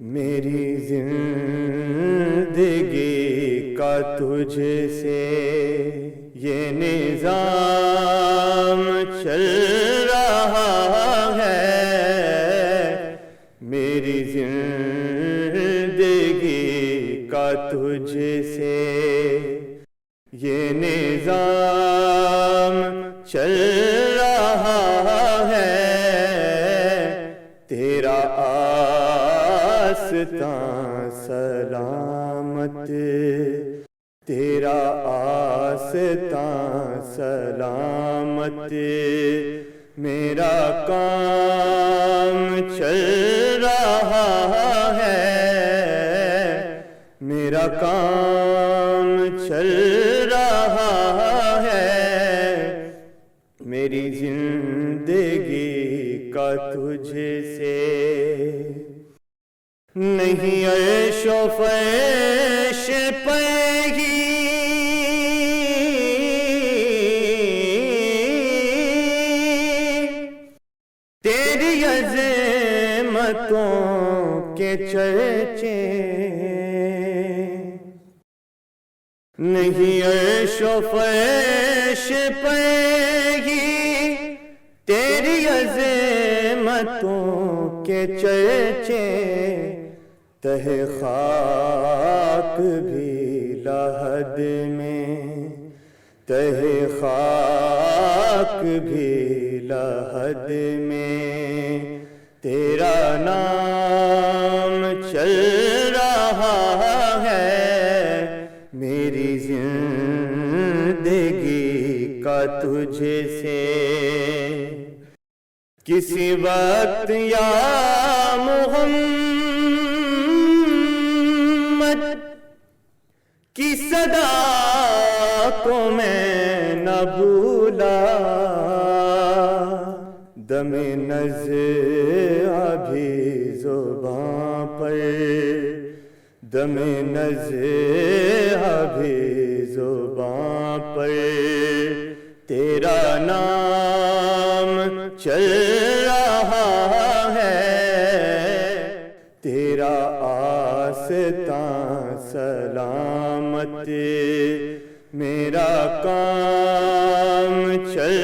میری زندگی کا تجھ سے یہ نظام چل رہا ہے، میری زندگی کا تجھ سے یہ نظام چل رہا ہے، تیرا آستاں سلامت، تیرا آستاں سلامت، میرا کام چل رہا ہے، میرا کام چل رہا ہے، میری زندگی کا تجھ سے نہیں عیش و فیش پائے تیری عظمتوں کے چرچے، نہیں عیش و فیش پائے گی تیری عظمتوں کے چرچے، تہ خاک بھی لحد میں، تہ خاک بھی لحد میں، تیرا نام چل رہا ہے، میری زندگی کا تجھ سے کسی وقت یا محمد کی صدا کو میں نہ بھولا، دم نزع بھی زباں پر، دم نزع بھی زباں پر، تیرا نام چل رہا ہے، تیرا آستاں سلامت، میرا کام چل